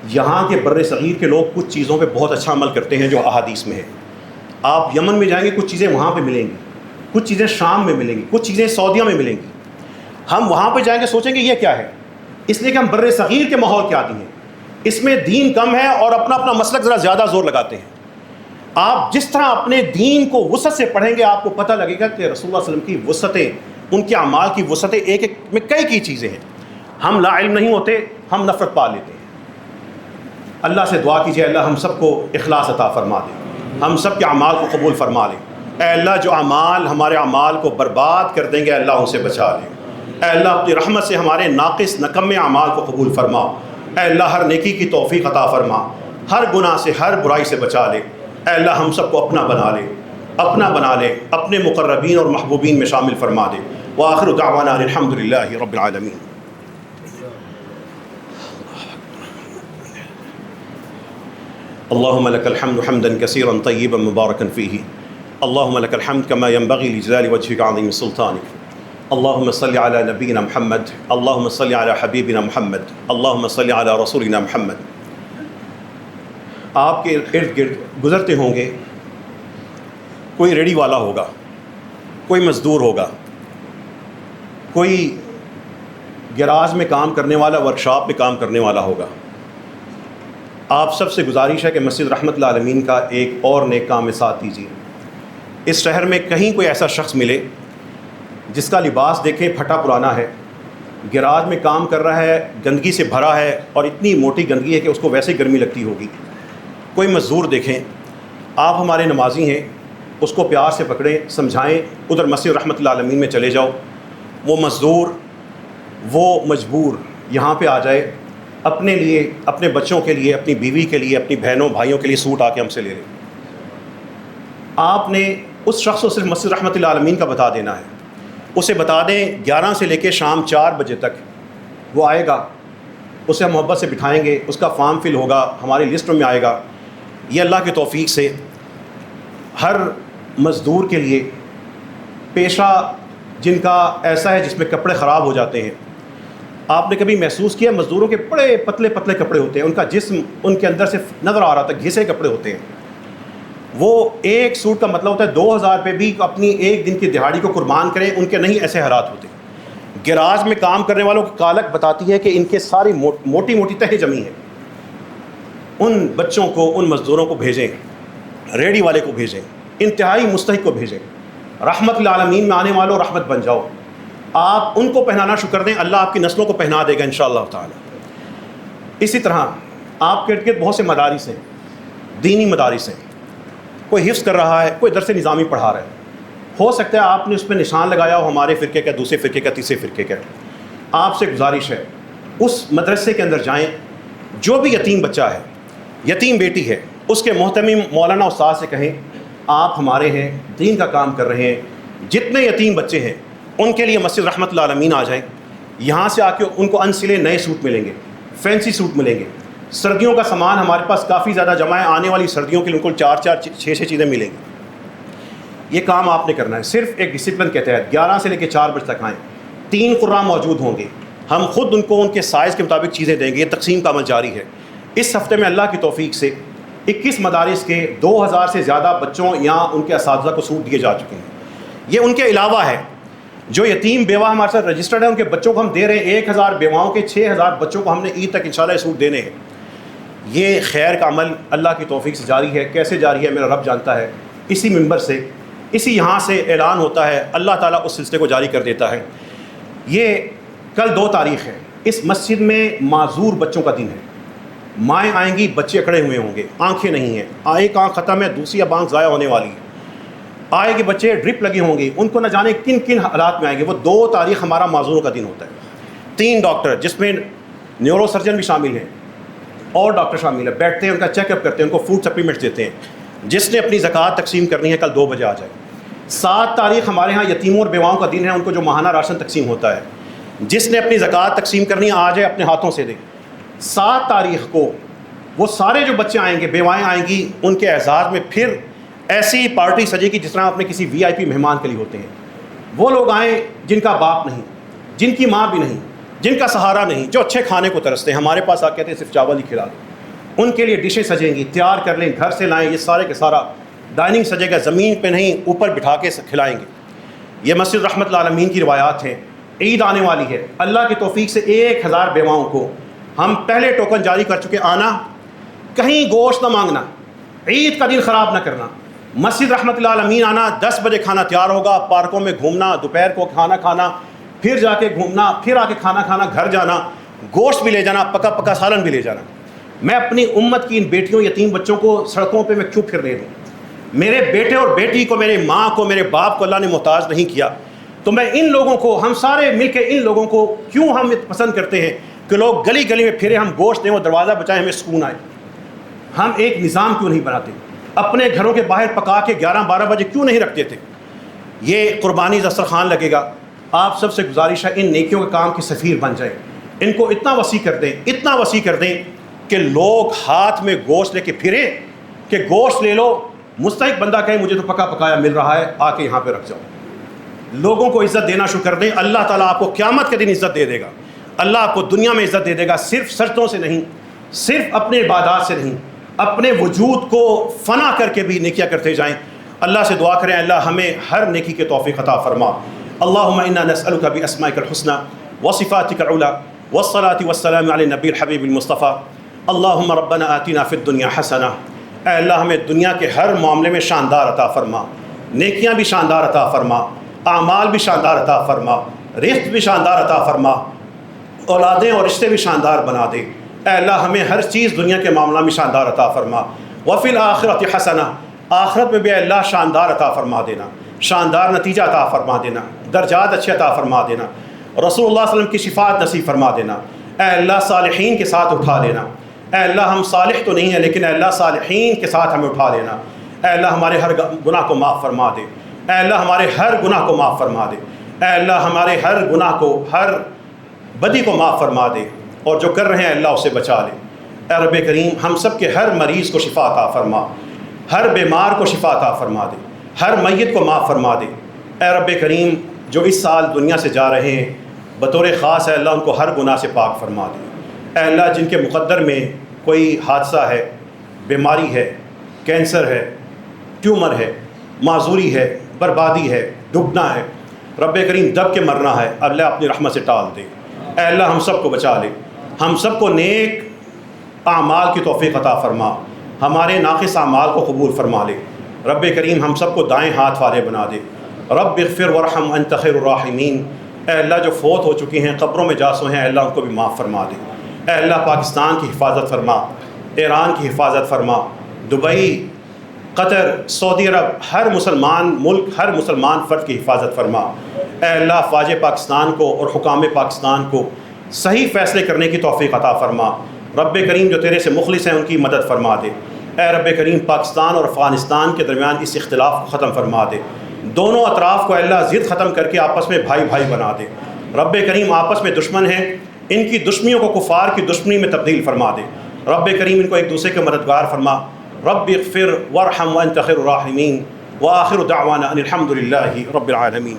Speaker 2: یہاں کے بر صغیر کے لوگ کچھ چیزوں پہ بہت اچھا عمل کرتے ہیں جو احادیث میں ہے۔ آپ یمن میں جائیں گے کچھ چیزیں وہاں پہ ملیں گی، کچھ چیزیں شام میں ملیں گی، کچھ چیزیں سعودیہ میں ملیں گی۔ ہم وہاں پہ جائیں گے سوچیں گے یہ کیا ہے، اس لیے کہ ہم بر صغیر کے ماحول کے عادی ہیں، اس میں دین کم ہے اور اپنا مسلک ذرا زیادہ زور لگاتے ہیں۔ آپ جس طرح اپنے دین کو وسعت سے پڑھیں گے آپ کو پتہ لگے گا کہ رسول اللہ صلی اللہ علیہ وسلم کی وسعتیں، ان کے اعمال کی وسعتیں ایک ایک میں کئی چیزیں ہیں۔ ہم لا علم نہیں ہوتے، ہم نفرت پال لیتے ہیں۔ اللہ سے دعا کیجیے اللہ ہم سب کو اخلاص عطا فرما دے، ہم سب کے اعمال کو قبول فرما لے۔ اے اللہ جو اعمال ہمارے اعمال کو برباد کر دیں گے اللہ ان سے بچا لے۔ اے اللہ اپنی رحمت سے ہمارے ناقص نکمے اعمال کو قبول فرما۔ اے اللہ ہر نیکی کی توفیق عطا فرما، ہر گناہ سے، ہر برائی سے بچا لے۔ اے اللہ ہم سب کو اپنا بنا لے، اپنے مقربین اور محبوبین میں شامل فرما دے۔ وآخر دعوانا الحمد للہ رب العالمین۔ اللهم لك الحمد حمدا كثيرا طيبا مباركا فيه اللهم لك الحمد كما ينبغي لجلال وجهك عظيم سلطانك اللهم صل على نبينا محمد اللهم صل على حبيبنا محمد اللهم صل على رسولنا محمد. آپ کے ارد گرد گزرتے ہوں گے، کوئی ریڑھی والا ہوگا، کوئی مزدور ہوگا، کوئی گیراج میں کام کرنے والا، ورکشاپ میں کام کرنے والا ہوگا. آپ سب سے گزارش ہے کہ مسجد رحمت العالمین کا ایک اور نیک کام میں ساتھ دیجیے. اس شہر میں کہیں کوئی ایسا شخص ملے جس کا لباس دیکھیں پھٹا پرانا ہے، گیراج میں کام کر رہا ہے، گندگی سے بھرا ہے اور اتنی موٹی گندگی ہے کہ اس کو ویسے گرمی لگتی ہوگی. کوئی مزدور دیکھیں، آپ ہمارے نمازی ہیں، اس کو پیار سے پکڑیں، سمجھائیں، ادھر مسجد رحمت العالمین میں چلے جاؤ. وہ مزدور، وہ مجبور یہاں پہ آ جائے، اپنے لیے، اپنے بچوں کے لیے، اپنی بیوی کے لیے، اپنی بہنوں بھائیوں کے لیے سوٹ آ کے ہم سے لے لیں. آپ نے اس شخص کو صرف مسجد رحمت العالمین کا بتا دینا ہے. اسے بتا دیں 11 سے لے کے شام 4 بجے تک وہ آئے گا، اسے ہم محبت سے بٹھائیں گے، اس کا فارم فل ہوگا، ہماری لسٹ میں آئے گا. یہ اللہ کی توفیق سے ہر مزدور کے لیے پیشہ جن کا ایسا ہے جس میں کپڑے خراب ہو جاتے ہیں. آپ نے کبھی محسوس کیا مزدوروں کے بڑے پتلے پتلے کپڑے ہوتے ہیں، ان کا جسم ان کے اندر سے نظر آ رہا تھا، گھسے کپڑے ہوتے ہیں. وہ ایک سوٹ کا مطلب ہوتا ہے 2000 روپے بھی اپنی ایک دن کی دہاڑی کو قربان کریں، ان کے نہیں ایسے حالات ہوتے. گیراج میں کام کرنے والوں کی کالک بتاتی ہے کہ ان کے ساری موٹی موٹی تہیں جمی ہیں. ان بچوں کو، ان مزدوروں کو بھیجیں، ریڑھی والے کو بھیجیں، انتہائی مستحق کو بھیجیں. رحمت العالمین میں آنے والوں رحمت بن جاؤ. آپ ان کو پہنانا شروع کر دیں، اللہ آپ کی نسلوں کو پہنا دے گا انشاءاللہ تعالی. اسی طرح آپ کے ارد گرد بہت سے مدارس ہیں، دینی مدارس ہیں. کوئی حفظ کر رہا ہے، کوئی درس نظامی پڑھا رہا ہے. ہو سکتا ہے آپ نے اس پہ نشان لگایا ہو ہمارے فرقے کا، دوسرے فرقے کا، تیسرے فرقے کا. آپ سے گزارش ہے اس مدرسے کے اندر جائیں. جو بھی یتیم بچہ ہے، یتیم بیٹی ہے، اس کے محتمم مولانا استاد سے کہیں آپ ہمارے ہیں، دین کا کام کر رہے ہیں، جتنے یتیم بچے ہیں ان کے لیے مسجد رحمت العالمین آ جائیں. یہاں سے آ کے ان کو ان سلے نئے سوٹ ملیں گے، فینسی سوٹ ملیں گے. سردیوں کا سامان ہمارے پاس کافی زیادہ جمع ہے، آنے والی سردیوں کے لیے ان کو 4 6 چیزیں ملیں گی. یہ کام آپ نے کرنا ہے صرف ایک ڈسپلن کے تحت. 11 سے لے کے 4 بجے تک آئیں. 3 قراء موجود ہوں گے، ہم خود ان کو ان کے سائز کے مطابق چیزیں دیں گے. یہ تقسیم کا عمل جاری ہے. اس ہفتے میں اللہ کی توفیق سے 21 مدارس کے 2000 سے زیادہ بچوں یا ان کے اساتذہ کو سوٹ دیے جا چکے ہیں. یہ ان کے علاوہ ہے جو یتیم بیوہ ہمارے ساتھ رجسٹرڈ ہیں، ان کے بچوں کو ہم دے رہے ہیں. 1000 بیواؤں کے 6000 بچوں کو ہم نے عید تک انشاءاللہ سوٹ دینے ہیں. یہ خیر کا عمل اللہ کی توفیق سے جاری ہے. کیسے جاری ہے میرا رب جانتا ہے. اسی منبر سے، اسی یہاں سے اعلان ہوتا ہے، اللہ تعالیٰ اس سلسلے کو جاری کر دیتا ہے. یہ کل 2 تاریخ ہے. اس مسجد میں معذور بچوں کا دن ہے. مائیں آئیں گی، بچے اکڑے ہوئے ہوں گے، آنکھیں نہیں ہیں، ایک آنکھ ختم ہے، دوسری اب آنکھ ضائع ہونے والی ہے. آئے گے بچے، ڈرپ لگے ہوں گے، ان کو نہ جانے کن کن حالات میں آئیں گے. وہ 2 تاریخ ہمارا معذوروں کا دن ہوتا ہے. 3 ڈاکٹر جس میں نیورو سرجن بھی شامل ہیں اور ڈاکٹر شامل ہیں، بیٹھتے ہیں، ان کا چیک اپ کرتے ہیں، ان کو فوڈ سپلیمنٹس دیتے ہیں. جس نے اپنی زکوٰۃ تقسیم کرنی ہے کل 2 بجے آ جائے. 7 تاریخ ہمارے ہاں یتیموں اور بیواؤں کا دن ہے، ان کو جو ماہانہ راشن تقسیم ہوتا ہے. جس نے اپنی زکوٰۃ تقسیم کرنی ہے آ جائے، اپنے ہاتھوں سے دے. 7 تاریخ کو وہ سارے جو بچے آئیں گے، بیوائیں آئیں گی، ان کے اعزاز میں پھر ایسی پارٹی سجے گی جس طرح اپنے کسی VIP مہمان کے لیے ہوتے ہیں. وہ لوگ آئیں جن کا باپ نہیں، جن کی ماں بھی نہیں، جن کا سہارا نہیں، جو اچھے کھانے کو ترستے ہیں. ہمارے پاس آ کہتے ہیں صرف چاول ہی کھلا دو. ان کے لیے ڈشیں سجیں گی، تیار کر لیں، گھر سے لائیں. یہ سارے کے سارا ڈائننگ سجے گا، زمین پہ نہیں اوپر بٹھا کے کھلائیں گے. یہ مسجد رحمت العالمین کی روایات ہیں. عید آنے والی ہے، اللہ کی توفیق سے 1000 بیواؤں کو ہم پہلے ٹوکن جاری کر چکے. آنا، کہیں گوشت نہ مانگنا، عید کا دن خراب نہ کرنا. مسجد رحمت العالمین آنا. 10 بجے کھانا تیار ہوگا، پارکوں میں گھومنا، دوپہر کو کھانا کھانا، پھر جا کے گھومنا، پھر آ کے کھانا کھانا، گھر جانا، گوشت بھی لے جانا، پکا پکا سالن بھی لے جانا. میں اپنی امت کی ان بیٹیوں، یتیم بچوں کو سڑکوں پہ میں کیوں پھرنے دوں؟ میرے بیٹے اور بیٹی کو، میرے ماں کو، میرے باپ کو اللہ نے محتاج نہیں کیا. تو میں ان لوگوں کو، ہم سارے مل کے ان لوگوں کو کیوں ہم پسند کرتے ہیں کہ لوگ گلی گلی میں پھرے، ہم گوشت دیں، وہ دروازہ بچائیں، ہمیں سکون آئے. ہم ایک نظام کیوں نہیں بناتے؟ اپنے گھروں کے باہر پکا کے 11-12 بجے کیوں نہیں رکھ دیتے؟ یہ قربانی دسترخوان لگے گا. آپ سب سے گزارش ہے ان نیکیوں کے کام کے سفیر بن جائیں. ان کو اتنا وسیع کر دیں، اتنا وسیع کر دیں کہ لوگ ہاتھ میں گوشت لے کے پھرے کہ گوشت لے لو، مستحق بندہ کہے مجھے تو پکا پکایا مل رہا ہے، آ کے یہاں پہ رکھ جاؤ۔ لوگوں کو عزت دینا شروع کر دیں، اللہ تعالیٰ آپ کو قیامت کے دن عزت دے دے گا، اللہ آپ کو دنیا میں عزت دے دے گا، صرف سجدوں سے نہیں، صرف اپنے عبادات سے نہیں، اپنے وجود کو فنا کر کے بھی نیکیاں کرتے جائیں۔ اللہ سے دعا کریں اللہ ہمیں ہر نیکی کے توفیق عطا فرما۔ اللہم انا نسألک باسمائک الحسنى وصفاتک العلی والصلاة والسلام علی النبی الحبیب المصطفیٰ۔ اللہم ربنا آتنا فی الدنیا حسنہ، اے اللہ ہمیں دنیا کے ہر معاملے میں شاندار عطا فرما، نیکیاں بھی شاندار عطا فرما، اعمال بھی شاندار عطا فرما، رزق بھی شاندار عطا فرما، اولادیں اور رشتے بھی شاندار بنا دے۔ اے اللہ ہمیں ہر چیز دنیا کے معاملہ میں شاندار عطا فرما۔ وفی الآخرۃ حسنہ، آخرت میں بھی اے اللہ شاندار عطا فرما دینا، شاندار نتیجہ عطا فرما دینا، درجات اچھے عطا فرما دینا، رسول اللہ صلی اللہ علیہ وسلم کی شفاعت نصیب فرما دینا۔ اے اللہ صالحین کے ساتھ اٹھا لینا، اے اللہ ہم صالح تو نہیں ہیں لیکن اے اللہ صالحین کے ساتھ ہمیں اٹھا لینا۔ اے اللہ ہمارے ہر گناہ کو معاف فرما دے، اے اللہ ہمارے ہر گناہ کو معاف فرما دے، اے اللہ ہمارے ہر گناہ کو، ہر بدی کو معاف فرما دے، اور جو کر رہے ہیں اللہ اسے بچا لے۔ اے رب کریم ہم سب کے ہر مریض کو شفا عطا فرما، ہر بیمار کو شفا عطا فرما دے، ہر میت کو معاف فرما دے۔ اے رب کریم جو اس سال دنیا سے جا رہے ہیں بطور خاص ہے اللہ ان کو ہر گناہ سے پاک فرما دے۔ اے اللہ جن کے مقدر میں کوئی حادثہ ہے، بیماری ہے، کینسر ہے، ٹیومر ہے، معذوری ہے، بربادی ہے، ڈوبنا ہے، رب کریم دب کے مرنا ہے، اللہ اپنی رحمت سے ٹال دے۔ اے اللہ ہم سب کو بچا لے، ہم سب کو نیک اعمال کی توفیق عطا فرما، ہمارے ناقص اعمال کو قبول فرما لے۔ رب کریم ہم سب کو دائیں ہاتھ والے بنا دے۔ رب اغفر ورحم انت خیر الراحمین، اے اللہ جو فوت ہو چکے ہیں قبروں میں جا سوئے ہیں اللہ ان کو بھی معاف فرما دے۔ اے اللہ پاکستان کی حفاظت فرما، ایران کی حفاظت فرما، دبئی، قطر، سعودی عرب، ہر مسلمان ملک، ہر مسلمان فرد کی حفاظت فرما۔ اے اللہ فوج پاکستان کو اور حکام پاکستان کو صحیح فیصلے کرنے کی توفیق عطا فرما۔ رب کریم جو تیرے سے مخلص ہیں ان کی مدد فرما دے۔ اے رب کریم پاکستان اور افغانستان کے درمیان اس اختلاف کو ختم فرما دے، دونوں اطراف کو اللہ ضد ختم کر کے آپس میں بھائی بھائی بنا دے۔ رب کریم آپس میں دشمن ہیں، ان کی دشمنیوں کو کفار کی دشمنی میں تبدیل فرما دے۔ رب کریم ان کو ایک دوسرے کے مددگار فرما۔ رب اغفر وارحم وانت خیر الراحمین، وآخر دعوانا ان الحمد للہ رب العالمین۔